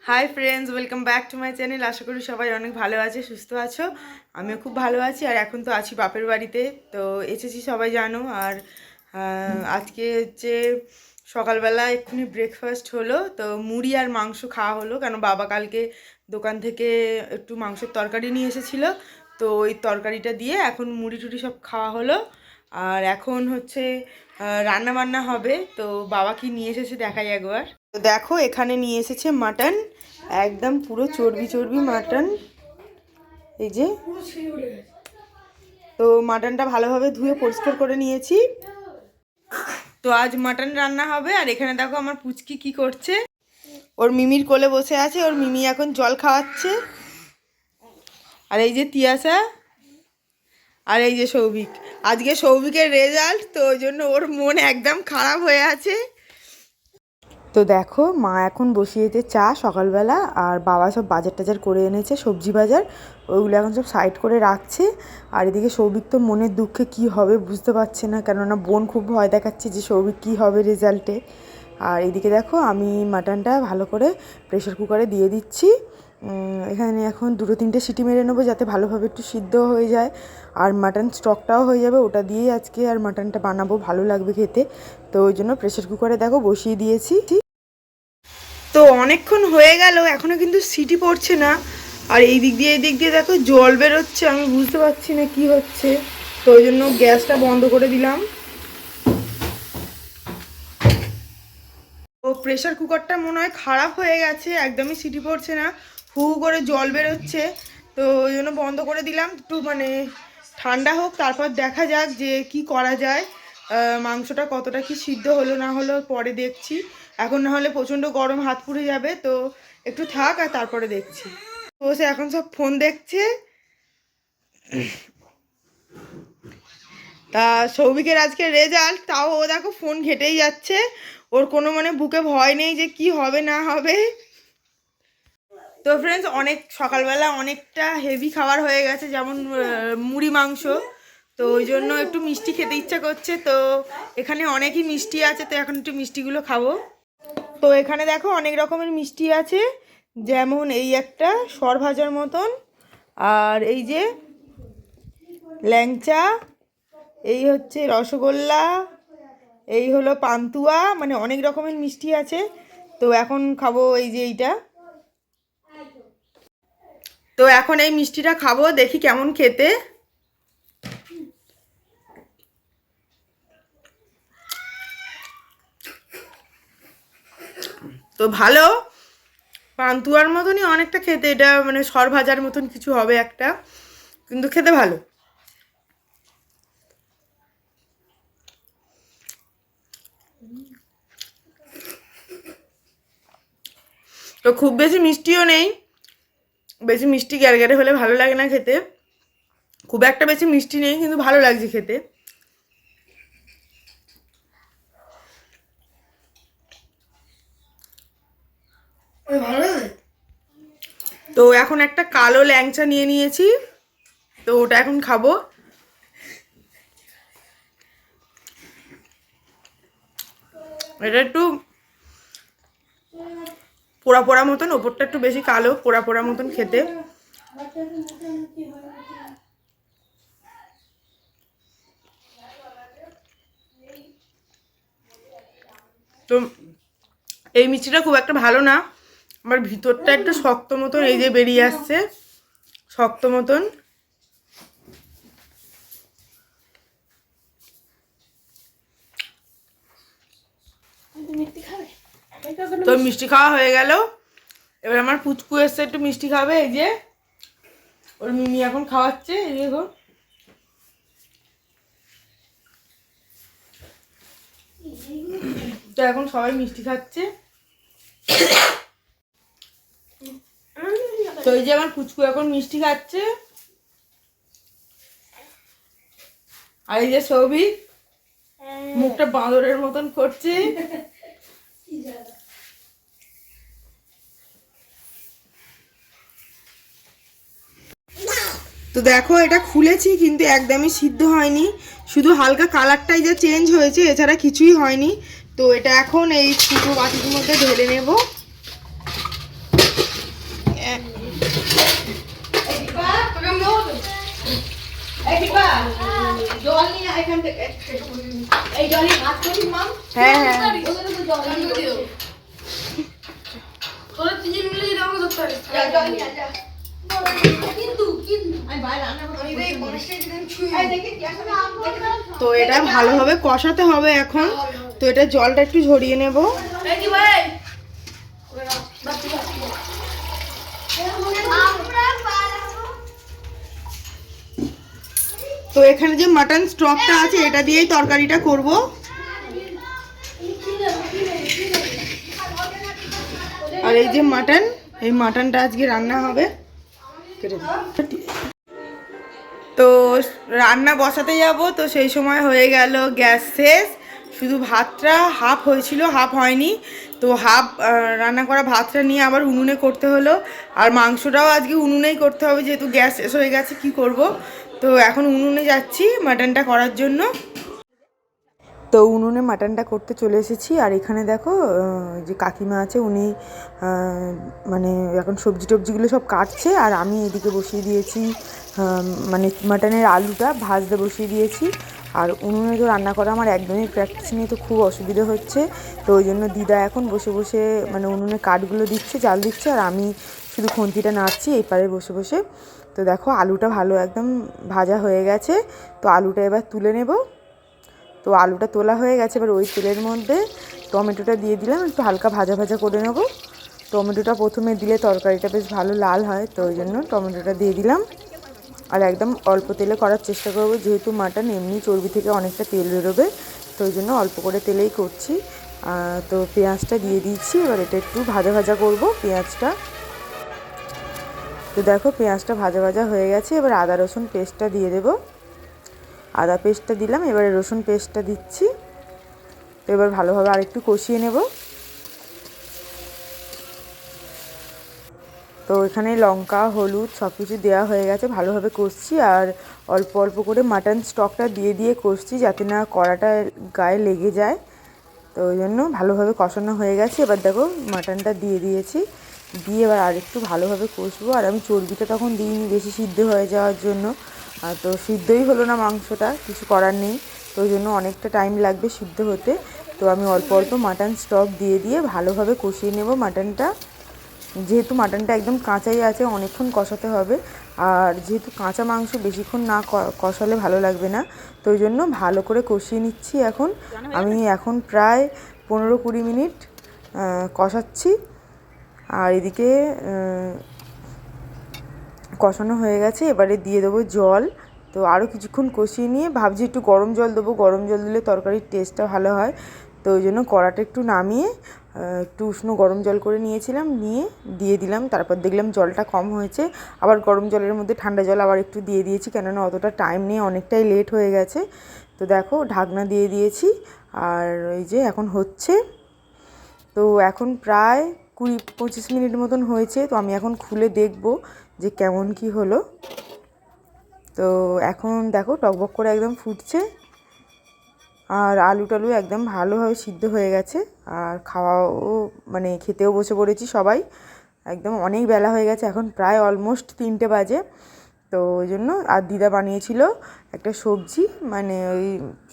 High friends, welcome back to my channel. আশা করি সবাই অনেক ভালো আছে, সুস্থ আছো। আমিও খুব ভালো আছি। আর এখন তো আছি বাপের বাড়িতে, তো এসেছি সবাই জানো। আর আজকে হচ্ছে সকালবেলা এক্ষুনি ব্রেকফাস্ট হলো, তো মুড়ি আর মাংস খাওয়া হলো, কারণ বাবা কালকে দোকান থেকে একটু মাংসের তরকারি নিয়ে এসেছিলো। তো ওই তরকারিটা দিয়ে এখন মুড়ি টুড়ি সব খাওয়া হলো। আর এখন হচ্ছে রান্না বান্না হবে। তো বাবা কি নিয়ে এসেছে দেখাই একবার। তো দেখো, এখানে নিয়ে এসেছে মাটন, একদম পুরো চর্বি চর্বি মাটন। এই যে, তো মাটনটা ভালোভাবে ধুয়ে পরিষ্কার করে নিয়েছি। তো আজ মাটন রান্না হবে। আর এখানে দেখো আমার পুচকি কি করছে, ওর মিমির কোলে বসে আছে, ওর মিমি এখন জল খাওয়াচ্ছে। আর এই যে তিয়াসা, আর এই যে সৌভিক। আজকে সৌভিকের রেজাল্ট, তো ওই জন্য ওর মন একদম খারাপ হয়ে আছে। তো দেখো, মা এখন বসিয়েছে চা সকালবেলা, আর বাবা সব বাজার টাজার করে এনেছে, সবজি বাজার, ওইগুলো এখন সব সাইড করে রাখছে। আর এদিকে সৌভিক তো মনের দুঃখে কি হবে বুঝতে পারছে না, কেননা বোন খুব ভয় দেখাচ্ছে যে সৌভিক কী হবে রেজাল্টে। আর এদিকে দেখো, আমি মাটনটা ভালো করে প্রেশার কুকারে দিয়ে দিচ্ছি। এখানে এখন 2-3টে সিটি মেরে নেবো, যাতে ভালোভাবে একটু সিদ্ধ হয়ে যায়। আর মাটন স্টকটাও হয়ে যাবে, ওটা দিয়েই আজকে আর মাটনটা বানাবো, ভালো লাগবে খেতে। তো ওই জন্য প্রেশার কুকারে দেখো বসিয়ে দিয়েছি। তো অনেকক্ষণ হয়ে গেল, এখনও কিন্তু সিটি পড়ছে না। আর এই দিক দিয়ে দেখো জল বেরোচ্ছে, আমি বুঝতে পারছি না কি হচ্ছে। তো ওই জন্য গ্যাসটা বন্ধ করে দিলাম। ও প্রেশার কুকারটা মনে হয় খারাপ হয়ে গেছে, একদমই সিটি পড়ছে না, হু করে জল বেরোচ্ছে। তো ওই জন্য বন্ধ করে দিলাম, একটু মানে ঠান্ডা হোক, তারপর দেখা যাক যে কি করা যায়। মাংসটা কতটা কি সিদ্ধ হলো না হলো পরে দেখছি। এখন না হলে প্রচণ্ড গরম, হাত পুড়ে যাবে। তো একটু থাক, আর তারপরে দেখছি। তো সে এখন সব ফোন দেখছে। তা সৌভিকের আজকে রেজাল্ট, তাও ও দেখো ফোন ঘেটেই যাচ্ছে। ওর কোনো মানে বুকে ভয় নেই যে কি হবে না হবে। তো ফ্রেন্ডস, অনেক সকালবেলা অনেকটা হেভি খাবার হয়ে গেছে, যেমন মুড়ি মাংস। তো ওই জন্য একটু মিষ্টি খেতে ইচ্ছা করছে। তো এখানে অনেকই মিষ্টি আছে, তো এখন একটু মিষ্টিগুলো খাবো। তো এখানে দেখো অনেক রকমের মিষ্টি আছে, যেমন এই একটা সর ভাজার মতন, আর এই যে ল্যাংচা, এই হচ্ছে রসগোল্লা, এই হলো পান্তুয়া, মানে অনেক রকমের মিষ্টি আছে। তো এখন খাবো এই যে এইটা। তো এখন এই মিষ্টিটা খাবো, দেখি কেমন খেতে। তো ভালো, পান্তুয়ার মতনই অনেকটা খেতে, এটা মানে সর ভাজার মতন কিছু হবে একটা, কিন্তু খেতে ভালো। তো খুব বেশি মিষ্টিও নেই, বেশি মিষ্টি গ্যারগ্যারে হলে ভালো লাগে না খেতে। খুব একটা বেশি মিষ্টি নেই, কিন্তু ভালো লাগছে খেতে। তো এখন একটা কালো ল্যাংচা নিয়ে নিয়েছি, তো ওটা এখন খাবো। এটা একটু পোড়া পোড়া মতন, ওপরটা একটু বেশি কালো, পোড়া পোড়া মতন খেতে। তো এই মিষ্টিটা খুব একটা ভালো না, আমার ভিতরটা একটু শক্ত মতন, এই যে বেরিয়ে আসছে শক্ত মতন। তো মিষ্টি খাওয়া হয়ে গেল, এবার আমার পুচকু এসছে একটু মিষ্টি খাবে। এই যে ওর মিমি এখন খাওয়াচ্ছে, এই দেখো। তো এখন সবাই মিষ্টি খাচ্ছে। তো এই যে আমার পুচকু এখন মিষ্টি খাচ্ছে, আর এই যে সৌভিক মুখটা বাঁদরের মতন করছে। তো দেখো, এটা খুলেছি কিন্তু একদমই সিদ্ধ হয়নি, শুধু হালকা কালারটাই যে চেঞ্জ হয়েছে, এছাড়া কিছুই হয়নি। তো এটা এখন এই ছোটো বাটির মধ্যে ঢেলে নেব। হ্যাঁ হ্যাঁ তো এটা ভালোভাবে কষাতে হবে এখন। তো এটা জলটা একটু ঝরিয়ে নেব। তো এখানে যে মাটন স্টকটা আছে এটা দিয়েই তরকারিটা করব। আর এই যে মাটন, এই মাটনটা আজকে রান্না হবে। তো রান্না বসাতে যাব, তো সেই সময় হয়ে গেল গ্যাস শেষ। শুধু ভাতটা হাফ হয়েছিল, হাফ হয়নি। তো হাফ রান্না করা ভাতটা নিয়ে আবার উনুনে করতে হলো। আর মাংসটাও আজকে উনুনেই করতে হবে, যেহেতু গ্যাস শেষ হয়ে গেছে কি করব। তো এখন উনুনে যাচ্ছি মাটনটা করার জন্য। তো উনুনে মাটনটা করতে চলে এসেছি। আর এখানে দেখো যে কাকিমা আছে উনি মানে এখন সবজি টবজিগুলো সব কাটছে। আর আমি এদিকে বসিয়ে দিয়েছি মানে মাটনের আলুটা ভাজতে বসিয়ে দিয়েছি। আর উনুনে তো রান্না করা আমার একদমই প্র্যাকটিস নেই, তো খুব অসুবিধা হচ্ছে। তো ওই জন্য দিদা এখন বসে বসে মানে উনুনে কাঠগুলো দিচ্ছে, জাল দিচ্ছে, আর আমি শুধু খুন্তিটা নাড়ছি এই পারে বসে বসে। তো দেখো আলুটা ভালো একদম ভাজা হয়ে গেছে। তো আলুটা এবার তুলে নেব। তো আলুটা তোলা হয়ে গেছে, এবার ওই তেলের মধ্যে টমেটোটা দিয়ে দিলাম, একটু হালকা ভাজা ভাজা করে নেব। টমেটোটা প্রথমে দিলে তরকারিটা বেশ ভালো লাল হয়, তো ওই জন্য টমেটোটা দিয়ে দিলাম। আর একদম অল্প তেলে করার চেষ্টা করব, যেহেতু মাটন এমনি চর্বি থেকে অনেকটা তেল বেরোবে, তো ওই জন্য অল্প করে তেলেই করছি। তো পেঁয়াজটা দিয়ে দিচ্ছি, এবার এটা একটু ভাজা ভাজা করব পেঁয়াজটা। তো দেখো পেঁয়াজটা ভাজা ভাজা হয়ে গেছে, এবার আদা রসুন পেস্টটা দিয়ে দেবো। আদা পেস্টটা দিলাম, এবারে রসুন পেস্টটা দিচ্ছি। তো এবার ভালোভাবে আরেকটু কষিয়ে নেব। তো এখানে লঙ্কা হলুদ সব কিছু দেওয়া হয়ে গেছে, ভালোভাবে কষছি। আর অল্প অল্প করে মাটন স্টকটা দিয়ে দিয়ে কষছি, যাতে না কড়াটা গায়ে লেগে যায়। তো ওই জন্য ভালোভাবে কষানো হয়ে গেছে। এবার দেখো মাটনটা দিয়ে দিয়েছি, দিয়ে এবার আরেকটু ভালোভাবে কষবো। আর আমি চর্বিটা তখন দিইনি বেশি সিদ্ধ হয়ে যাওয়ার জন্য। তো সিদ্ধই হলো না মাংসটা, কিছু করার নেই। তো ওই জন্য অনেকটা টাইম লাগবে সিদ্ধ হতে। তো আমি অল্প অল্প মাটন স্টক দিয়ে দিয়ে ভালোভাবে কষিয়ে নেব মাটনটা। যেহেতু মাটনটা একদম কাঁচাই আছে, অনেকক্ষণ কষাতে হবে। আর যেহেতু কাঁচা মাংস বেশিক্ষণ না কষালে ভালো লাগবে না, তো ওই জন্য ভালো করে কষিয়ে নিচ্ছি। আমি এখন প্রায় 15-20 মিনিট কষাচ্ছি। আর এদিকে কষানো হয়ে গেছে, এবারে দিয়ে দেবো জল। তো আরও কিছুক্ষণ কষিয়ে নিয়ে ভাবছি একটু গরম জল দেবো, গরম জল দিলে তরকারির টেস্টটা ভালো হয়। তো ওই জন্য কড়াটা একটু নামিয়ে একটু উষ্ণ গরম জল করে নিয়েছিলাম, নিয়ে দিয়ে দিলাম। তারপর দেখলাম জলটা কম হয়েছে, আবার গরম জলের মধ্যে ঠান্ডা জল আবার একটু দিয়ে দিয়েছি, কেননা অতটা টাইম নেই, অনেকটাই লেট হয়ে গেছে। তো দেখো ঢাকনা দিয়ে দিয়েছি। আর এই যে এখন হচ্ছে, তো এখন প্রায় 20-25 মিনিট মতন হয়েছে। তো আমি এখন খুলে দেখব যে কেমন কি হলো। তো এখন দেখো টকবক করে একদম ফুটছে, আর আলু টালু একদম ভালোভাবে সিদ্ধ হয়ে গেছে। আর খাওয়াও মানে খেতেও বসে পড়েছি সবাই, একদম অনেক বেলা হয়ে গেছে, এখন প্রায় অলমোস্ট 3টে বাজে। তো ওই জন্য আর দিদা বানিয়েছিল একটা সবজি, মানে ওই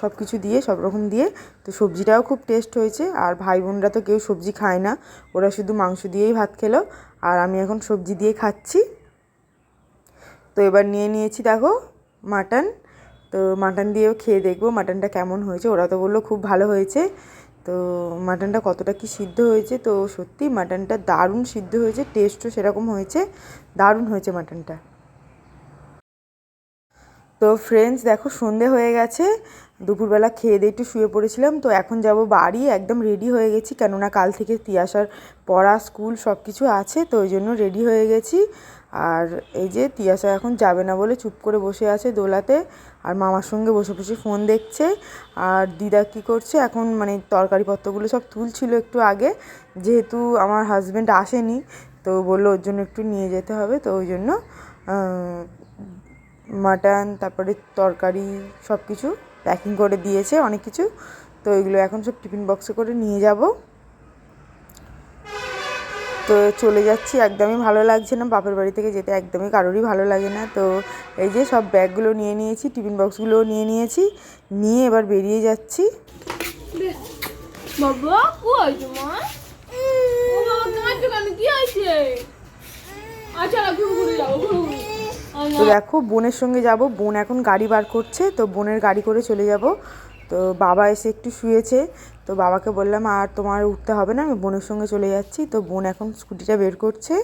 সব কিছু দিয়ে সব রকম দিয়ে, তো সবজিটাও খুব টেস্ট হয়েছে। আর ভাই বোনরা তো কেউ সবজি খায় না, ওরা শুধু মাংস দিয়েই ভাত খেলো, আর আমি এখন সবজি দিয়ে খাচ্ছি। তো এবার নিয়ে নিয়েছি দেখো মাটন। তো মাটন দিয়েও খেয়ে দেখবো মাটনটা কেমন হয়েছে। ওরা তো বললো খুব ভালো হয়েছে। তো মাটনটা কতটা কি সিদ্ধ হয়েছে, তো সত্যি মাটনটা দারুণ সিদ্ধ হয়েছে, টেস্টও সেরকম হয়েছে, দারুণ হয়েছে মাটনটা। তো ফ্রেন্ডস দেখো সন্ধে হয়ে গেছে, দুপুরবেলা খেয়ে দিয়ে একটু শুয়ে পড়েছিলাম। তো এখন যাব বাড়ি, একদম রেডি হয়ে গেছি, কেননা কাল থেকে তিয়াশার পড়া স্কুল সব কিছু আছে, তো ওই জন্য রেডি হয়ে গেছি। আর এই যে তিয়াশা এখন যাবে না বলে চুপ করে বসে আছে দোলাতে, আর মামার সঙ্গে বসে বসে ফোন দেখছে। আর দিদা কী করছে এখন, মানে তরকারিপত্রগুলো সব তুলছিল একটু আগে, যেহেতু আমার হাজব্যান্ড আসেনি, তো বললো ওর জন্য একটু নিয়ে যেতে হবে। তো ওই জন্য মাটন তারপরে তরকারি সব কিছু প্যাকিং করে দিয়েছে অনেক কিছু। তো এগুলো এখন সব টিফিন বক্সে করে নিয়ে যাব। তো চলে যাচ্ছি, একদমই ভালো লাগছে না, বাপের বাড়ি থেকে যেতে একদমই কারোরই ভালো লাগে না। তো এই যে সব ব্যাগগুলো নিয়ে নিয়েছি, টিফিন বক্সগুলোও নিয়ে নিয়েছি, নিয়ে এবার বেরিয়ে যাচ্ছি। বাবা কই তোমার? ও বাবা তোমার দোকানে কি আছে? আচ্ছা ঘুরে যাবো ঘুরে। তো দেখো বোনের সঙ্গে যাব, বোন এখন গাড়ি বার করছে, তো বোনের গাড়ি করে চলে যাব। তো বাবা এসে একটু শুয়েছে, তো বাবাকে বললাম আর তোমার উঠতে হবে না, আমি বোনের সঙ্গে চলে যাচ্ছি। তো বোন এখন স্কুটিটা বের করছে,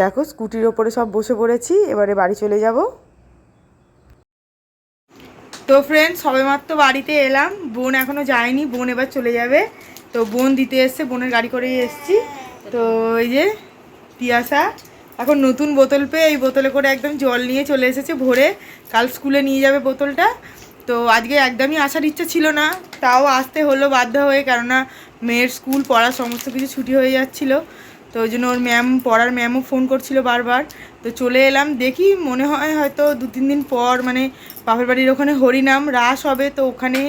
দেখো স্কুটির ওপরে সব বসে পড়েছি, এবারে বাড়ি চলে যাব। তো ফ্রেন্ডস সবেমাত্র বাড়িতে এলাম, বোন এখনও যায়নি, বোন এবার চলে যাবে। তো বোন দিতে এসছে, বোনের গাড়ি করেই এসছি। তো এই যে তিয়াসা এখন নতুন বোতল পেয়ে এই বোতলে করে একদম জল নিয়ে চলে এসেছে ভরে, কাল স্কুলে নিয়ে যাবে বোতলটা। তো আজকে একদমই আসার ইচ্ছা ছিল না, তাও আসতে হলো বাধ্য হয়ে, কেননা মেয়ের স্কুল পড়া সমস্ত কিছু ছুটি হয়ে যাচ্ছিলো। তো ওই জন্য ওর ম্যাম, পড়ার ম্যামও ফোন করছিল বারবার। তো চলে এলাম, দেখি মনে হয় হয়তো 2-3 দিন পর মানে বাপের বাড়ির ওখানে হরিনাম রাস হবে, তো ওখানে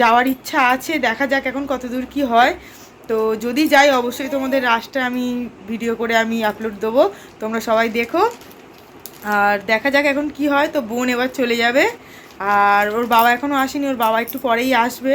যাওয়ার ইচ্ছা আছে, দেখা যাক এখন কত দূর কী হয়। তো যদি যাই অবশ্যই তোমাদের রাসটা আমি ভিডিও করে আমি আপলোড দেবো, তোমরা সবাই দেখো। আর দেখা যাক এখন কি হয়। তো বোন এবার চলে যাবে, আর ওর বাবা এখনও আসেনি, ওর বাবা একটু পরেই আসবে।